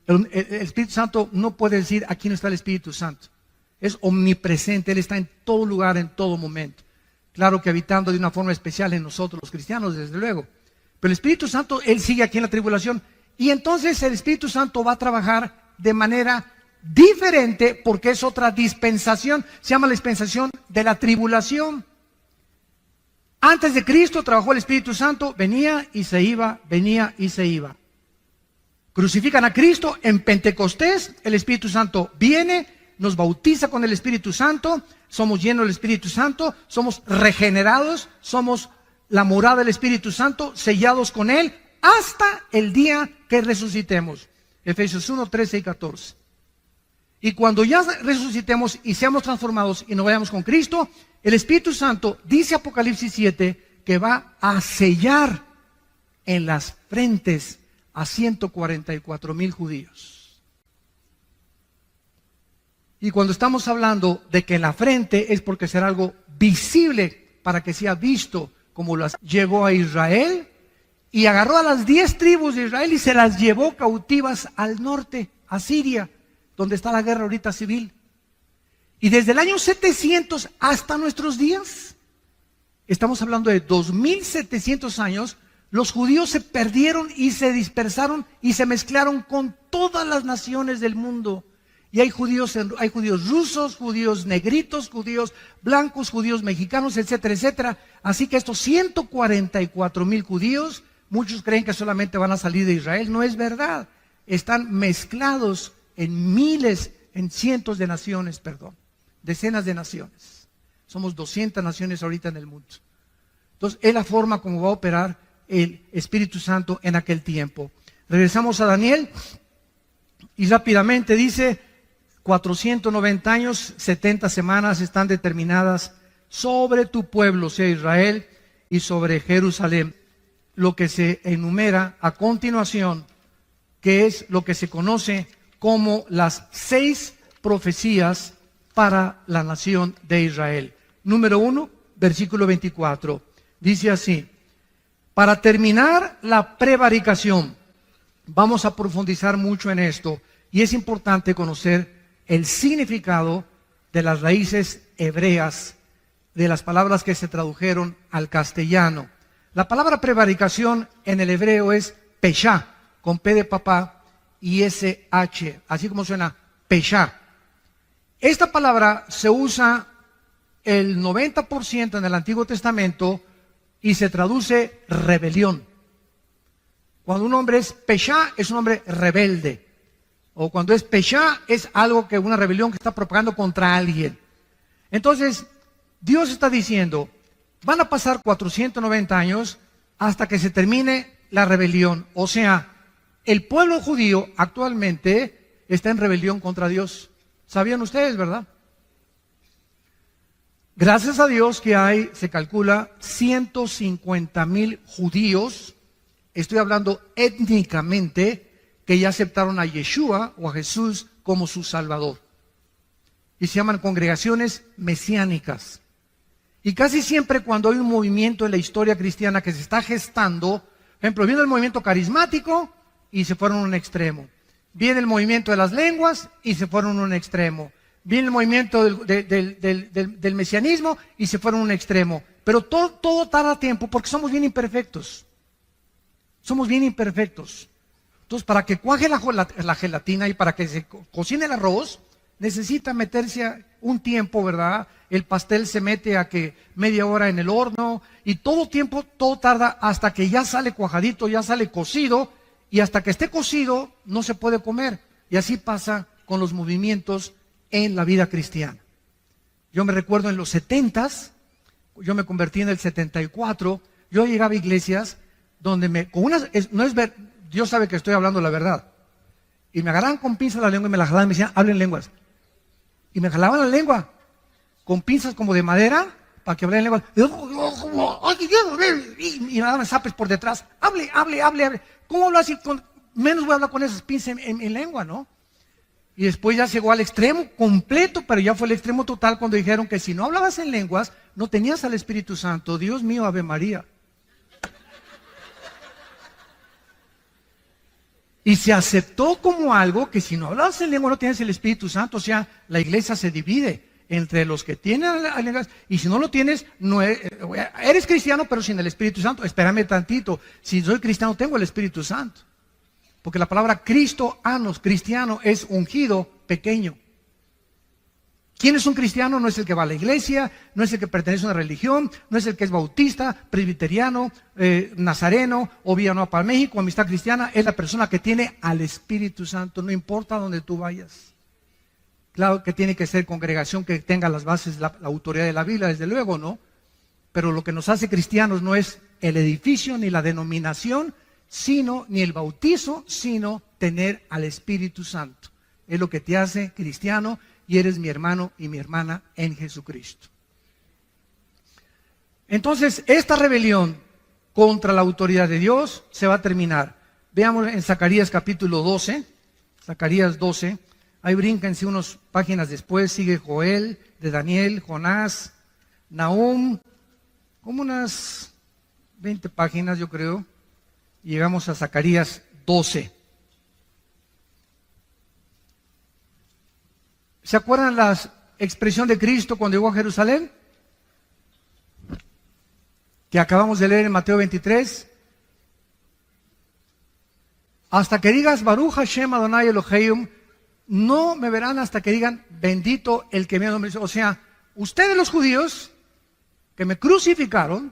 [SPEAKER 1] El Espíritu Santo no puede decir, aquí no está el Espíritu Santo. Es omnipresente, Él está en todo lugar, en todo momento. Claro que habitando de una forma especial en nosotros los cristianos, desde luego. Pero el Espíritu Santo, Él sigue aquí en la tribulación. Y entonces el Espíritu Santo va a trabajar de manera diferente porque es otra dispensación. Se llama la dispensación de la tribulación. Antes de Cristo trabajó el Espíritu Santo, venía y se iba, venía y se iba. Crucifican a Cristo en Pentecostés, el Espíritu Santo viene, nos bautiza con el Espíritu Santo, somos llenos del Espíritu Santo, somos regenerados, somos la morada del Espíritu Santo, sellados con Él, hasta el día que resucitemos. Efesios 1, 13 y 14. Y cuando ya resucitemos y seamos transformados y nos vayamos con Cristo, el Espíritu Santo, dice Apocalipsis 7, que va a sellar en las frentes a 144,000 judíos. Y cuando estamos hablando de que en la frente es porque será algo visible para que sea visto como las llegó a Israel y agarró a las 10 tribus de Israel y se las llevó cautivas al norte, a Siria, donde está la guerra ahorita civil. Y desde el año 700 hasta nuestros días, estamos hablando de 2700 años, los judíos se perdieron y se dispersaron y se mezclaron con todas las naciones del mundo. Y hay judíos rusos, judíos negritos, judíos blancos, judíos mexicanos, etcétera, etcétera. Así que estos 144,000 judíos, muchos creen que solamente van a salir de Israel. No es verdad. Están mezclados en miles, en cientos de naciones, decenas de naciones. Somos 200 naciones ahorita en el mundo. Entonces, es la forma como va a operar el Espíritu Santo en aquel tiempo. Regresamos a Daniel y rápidamente dice: 490 años, 70 semanas están determinadas sobre tu pueblo, sea Israel, y sobre Jerusalén. Lo que se enumera a continuación, que es lo que se conoce como las 6 profecías para la nación de Israel. Número 1, versículo 24. Dice así: para terminar la prevaricación, vamos a profundizar mucho en esto, y es importante conocer el significado de las raíces hebreas, de las palabras que se tradujeron al castellano. La palabra prevaricación en el hebreo es peshá, con P de papá y SH, así como suena, peshá. Esta palabra se usa el 90% en el Antiguo Testamento y se traduce rebelión. Cuando un hombre es peshá, es un hombre rebelde. O cuando es peshá, es algo que una rebelión que está propagando contra alguien. Entonces, Dios está diciendo, van a pasar 490 años hasta que se termine la rebelión. O sea, el pueblo judío actualmente está en rebelión contra Dios. ¿Sabían ustedes, verdad? Gracias a Dios que hay, se calcula, 150,000 judíos, estoy hablando étnicamente, que ya aceptaron a Yeshua o a Jesús como su Salvador. Y se llaman congregaciones mesiánicas. Y casi siempre cuando hay un movimiento en la historia cristiana que se está gestando, por ejemplo, viene el movimiento carismático y se fueron a un extremo. Viene el movimiento de las lenguas y se fueron a un extremo. Viene el movimiento del mesianismo y se fueron a un extremo. Pero todo tarda tiempo porque somos bien imperfectos. Somos bien imperfectos. Entonces, para que cuaje la gelatina y para que se cocine el arroz, necesita meterse un tiempo, ¿verdad? El pastel se mete a que media hora en el horno y todo tarda hasta que ya sale cuajadito, ya sale cocido, y hasta que esté cocido no se puede comer. Y así pasa con los movimientos en la vida cristiana. Yo me recuerdo en los 70s, yo me convertí en el 74, yo llegaba a iglesias donde Dios sabe que estoy hablando la verdad. Y me agarraban con pinzas la lengua y me la jalaban y me decían, hablen lenguas. Y me jalaban la lengua con pinzas como de madera para que hablara en lengua. Y me daban zapes por detrás. Hable. ¿Cómo hablo así? Menos voy a hablar con esas pinzas en lengua, ¿no? Y después ya llegó al extremo completo, pero ya fue el extremo total cuando dijeron que si no hablabas en lenguas, no tenías al Espíritu Santo. Dios mío, Ave María. Y se aceptó como algo que si no hablabas en lengua no tienes el Espíritu Santo. O sea, la iglesia se divide entre los que tienen lenguas y si no lo tienes, no eres cristiano pero sin el Espíritu Santo. Espérame tantito, si soy cristiano tengo el Espíritu Santo. Porque la palabra cristiano es ungido pequeño. ¿Quién es un cristiano? No es el que va a la iglesia, no es el que pertenece a una religión, no es el que es bautista, presbiteriano, nazareno, o Villanueva para México, Amistad Cristiana. Es la persona que tiene al Espíritu Santo, no importa donde tú vayas. Claro que tiene que ser congregación que tenga las bases, la autoridad de la Biblia, desde luego, ¿no? Pero lo que nos hace cristianos no es el edificio ni la denominación, ni el bautizo, sino tener al Espíritu Santo. Es lo que te hace cristiano. Y eres mi hermano y mi hermana en Jesucristo. Entonces, esta rebelión contra la autoridad de Dios se va a terminar. Veamos en Zacarías capítulo 12. Zacarías 12. Ahí brínquense unas páginas después. Sigue Joel, de Daniel, Jonás, Nahum. Como unas 20 páginas, yo creo. y llegamos a Zacarías 12. ¿Se acuerdan la expresión de Cristo cuando llegó a Jerusalén? Que acabamos de leer en Mateo 23. Hasta que digas Baruch Hashem Adonai Elohim, no me verán hasta que digan bendito el que me ha. O sea, ustedes los judíos que me crucificaron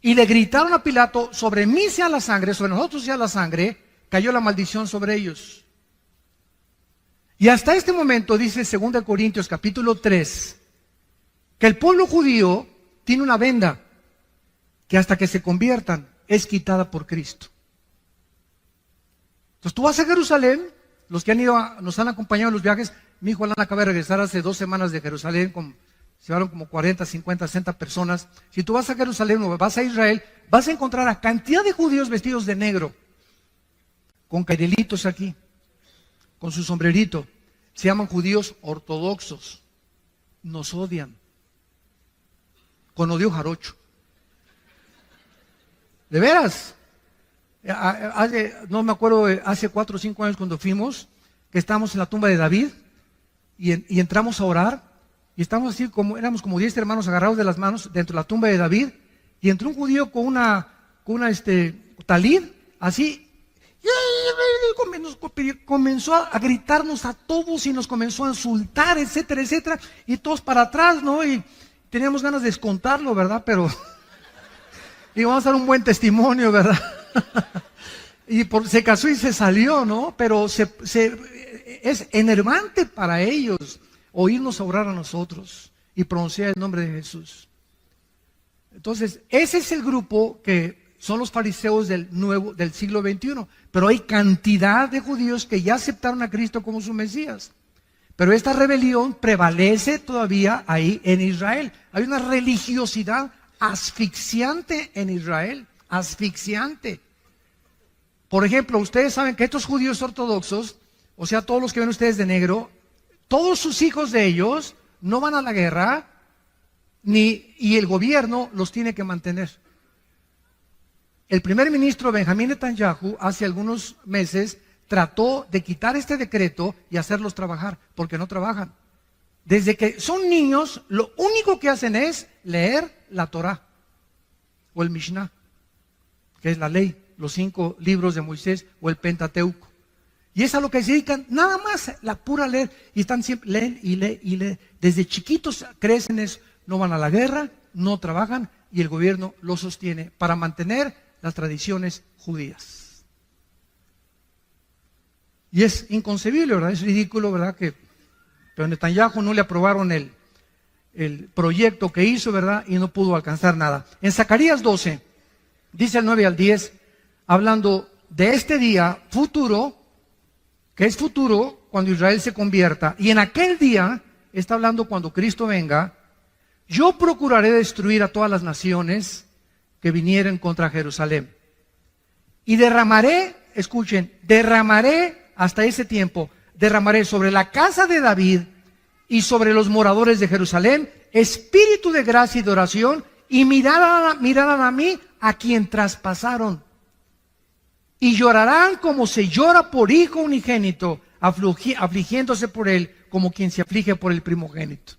[SPEAKER 1] y le gritaron a Pilato, sobre mí sea la sangre, sobre nosotros sea la sangre, cayó la maldición sobre ellos. Y hasta este momento, dice 2 Corintios capítulo 3, que el pueblo judío tiene una venda que hasta que se conviertan es quitada por Cristo. Entonces tú vas a Jerusalén, los que han ido, nos han acompañado en los viajes, mi hijo Alan acaba de regresar hace 2 semanas de Jerusalén, se llevaron como 40, 50, 60 personas. Si tú vas a Jerusalén o vas a Israel, vas a encontrar a cantidad de judíos vestidos de negro, con cairelitos aquí, con su sombrerito. Se llaman judíos ortodoxos. Nos odian. Con odio jarocho. ¿De veras? No me acuerdo, hace 4 o 5 años cuando fuimos, que estábamos en la tumba de David y entramos a orar y estábamos así, éramos como 10 hermanos agarrados de las manos dentro de la tumba de David y entró un judío con una talid, así, y comenzó a gritarnos a todos y nos comenzó a insultar, etcétera, etcétera, y todos para atrás, ¿no? Y teníamos ganas de descontarlo, ¿verdad? Pero y vamos a dar un buen testimonio, ¿verdad? Y se casó y se salió, ¿no? Pero es enervante para ellos oírnos orar a nosotros y pronunciar el nombre de Jesús. Entonces, ese es el grupo que son los fariseos del siglo XXI. Pero hay cantidad de judíos que ya aceptaron a Cristo como su Mesías. Pero esta rebelión prevalece todavía ahí en Israel. Hay una religiosidad asfixiante en Israel, asfixiante. Por ejemplo, ustedes saben que estos judíos ortodoxos, o sea, todos los que ven ustedes de negro, todos sus hijos de ellos no van a la guerra, y el gobierno los tiene que mantener. El primer ministro Benjamín Netanyahu hace algunos meses trató de quitar este decreto y hacerlos trabajar, porque no trabajan. Desde que son niños, lo único que hacen es leer la Torá o el Mishnah, que es la ley, los 5 libros de Moisés o el Pentateuco. Y es a lo que se dedican, nada más, la pura leer. Y están siempre, leen y leen y leen. Desde chiquitos crecen eso, no van a la guerra, no trabajan y el gobierno los sostiene para mantener las tradiciones judías. Y es inconcebible, ¿verdad? Es ridículo, ¿verdad? Pero a Netanyahu no le aprobaron el proyecto que hizo, ¿verdad? Y no pudo alcanzar nada. En Zacarías 12, dice el 9 al 10, hablando de este día futuro, que es futuro cuando Israel se convierta, y en aquel día, está hablando cuando Cristo venga, yo procuraré destruir a todas las naciones que vinieren contra Jerusalén. Y derramaré, escuchen, derramaré hasta ese tiempo, derramaré sobre la casa de David y sobre los moradores de Jerusalén espíritu de gracia y de oración, y mirarán a mí a quien traspasaron. Y llorarán como se llora por hijo unigénito, afligiéndose por él como quien se aflige por el primogénito.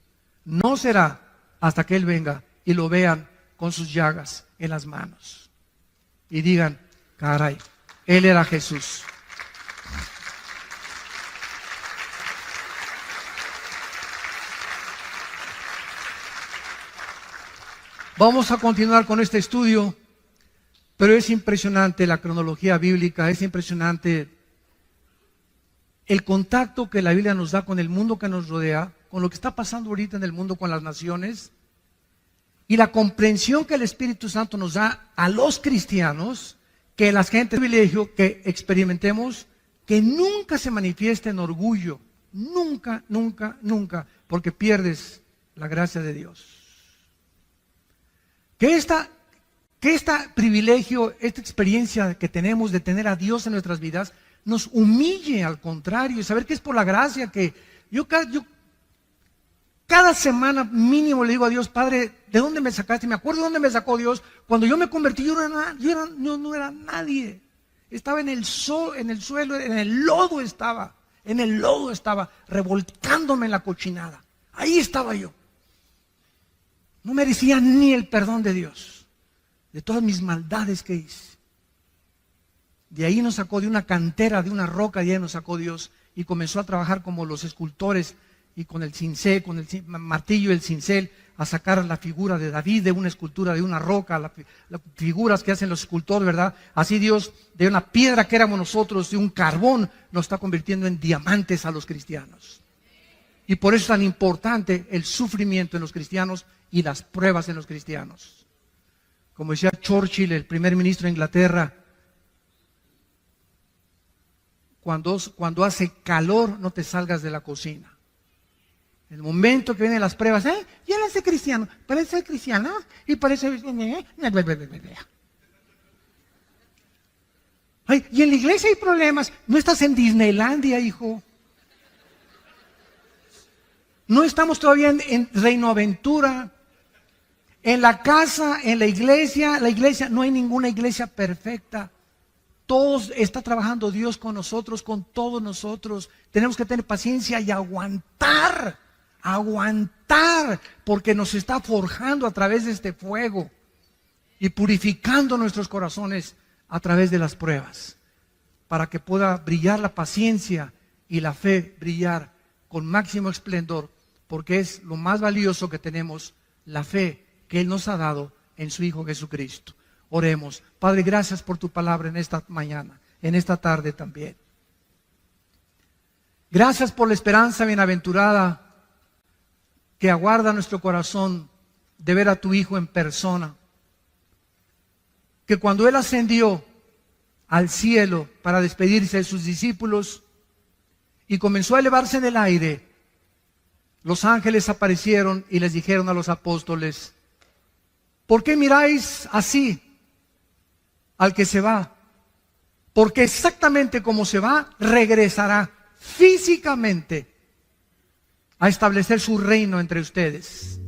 [SPEAKER 1] No será hasta que él venga y lo vean con sus llagas en las manos y digan, caray, él era Jesús. Vamos a continuar con este estudio, pero es impresionante la cronología bíblica, es impresionante el contacto que la Biblia nos da con el mundo que nos rodea, con lo que está pasando ahorita en el mundo con las naciones, y la comprensión que el Espíritu Santo nos da a los cristianos, que la gente privilegio que experimentemos, que nunca se manifieste en orgullo, nunca, nunca, nunca, porque pierdes la gracia de Dios. Que este privilegio, esta experiencia que tenemos de tener a Dios en nuestras vidas, nos humille al contrario, y saber que es por la gracia que yo cada semana mínimo le digo a Dios, Padre, ¿de dónde me sacaste? Me acuerdo de dónde me sacó Dios. Cuando yo me convertí, yo no era nadie. Estaba en el suelo, en el lodo estaba. En el lodo estaba, revolcándome en la cochinada. Ahí estaba yo. No merecía ni el perdón de Dios, de todas mis maldades que hice. De ahí nos sacó, de una cantera, de una roca, de ahí nos sacó Dios. Y comenzó a trabajar como los escultores, y con el cincel, con el martillo y el cincel, a sacar la figura de David de una escultura, de una roca, las figuras que hacen los escultores, ¿verdad? Así Dios, de una piedra que éramos nosotros, de un carbón, nos está convirtiendo en diamantes a los cristianos. Y por eso es tan importante el sufrimiento en los cristianos y las pruebas en los cristianos. Como decía Churchill, el primer ministro de Inglaterra, cuando hace calor, no te salgas de la cocina. El momento que vienen las pruebas, ya no es cristiano, parece cristiano y parece... Ay, y en la iglesia hay problemas. No estás en Disneylandia, hijo. No estamos todavía en Reino Aventura. En la casa, en la iglesia, no hay ninguna iglesia perfecta. Todos está trabajando Dios con nosotros, con todos nosotros. Tenemos que tener paciencia y aguantar, porque nos está forjando a través de este fuego y purificando nuestros corazones a través de las pruebas, para que pueda brillar la paciencia y la fe brillar con máximo esplendor, porque es lo más valioso que tenemos, la fe que Él nos ha dado en su Hijo Jesucristo. Oremos. Padre, gracias por tu palabra en esta mañana, en esta tarde también. Gracias por la esperanza bienaventurada que aguarda nuestro corazón de ver a tu Hijo en persona. Que cuando Él ascendió al cielo para despedirse de sus discípulos y comenzó a elevarse en el aire, los ángeles aparecieron y les dijeron a los apóstoles: ¿por qué miráis así al que se va? Porque exactamente como se va, regresará físicamente a establecer su reino entre ustedes.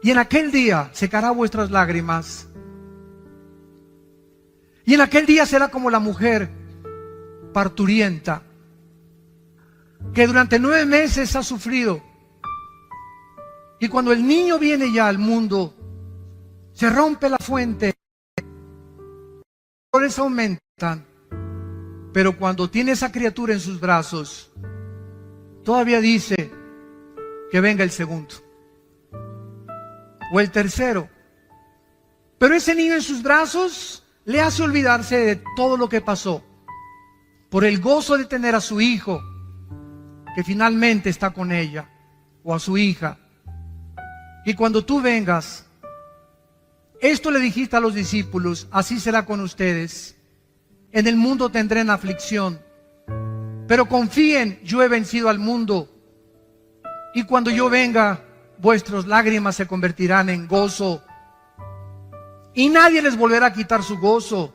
[SPEAKER 1] Y en aquel día secará vuestras lágrimas. Y en aquel día será como la mujer parturienta, que durante 9 meses ha sufrido. Y cuando el niño viene ya al mundo, se rompe la fuente, los dolores aumentan, pero cuando tiene esa criatura en sus brazos, todavía dice que venga el segundo o el tercero. Pero ese niño en sus brazos le hace olvidarse de todo lo que pasó, por el gozo de tener a su hijo, que finalmente está con ella, o a su hija. Y cuando tú vengas, esto le dijiste a los discípulos: así será con ustedes. En el mundo tendrán aflicción, pero confíen, yo he vencido al mundo. Y cuando yo venga, vuestras lágrimas se convertirán en gozo. Y nadie les volverá a quitar su gozo,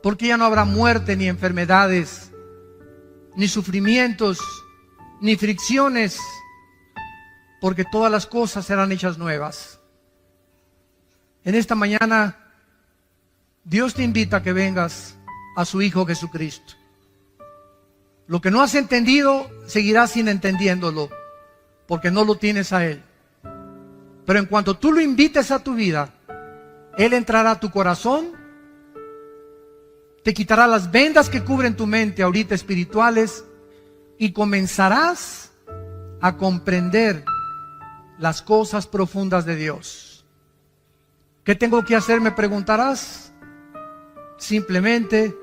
[SPEAKER 1] porque ya no habrá muerte, ni enfermedades, ni sufrimientos, ni fricciones, porque todas las cosas serán hechas nuevas. En esta mañana, Dios te invita a que vengas a su Hijo Jesucristo. Lo que no has entendido, seguirás sin entendiéndolo, porque no lo tienes a Él. Pero en cuanto tú lo invites a tu vida, Él entrará a tu corazón, te quitará las vendas que cubren tu mente ahorita espirituales, y comenzarás a comprender las cosas profundas de Dios. ¿Qué tengo que hacer?, me preguntarás. Simplemente,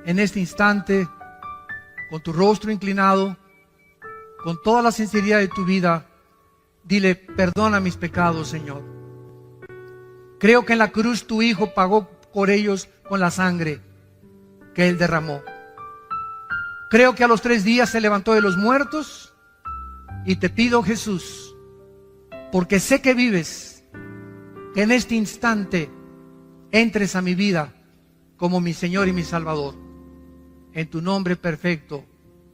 [SPEAKER 1] en este instante, con tu rostro inclinado, con toda la sinceridad de tu vida, dile: perdona mis pecados, Señor. Creo que en la cruz tu Hijo pagó por ellos con la sangre que Él derramó. Creo que a los 3 días se levantó de los muertos, y te pido, Jesús, porque sé que vives, que en este instante entres a mi vida como mi Señor y mi Salvador. En tu nombre perfecto,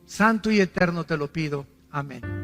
[SPEAKER 1] santo y eterno te lo pido. Amén.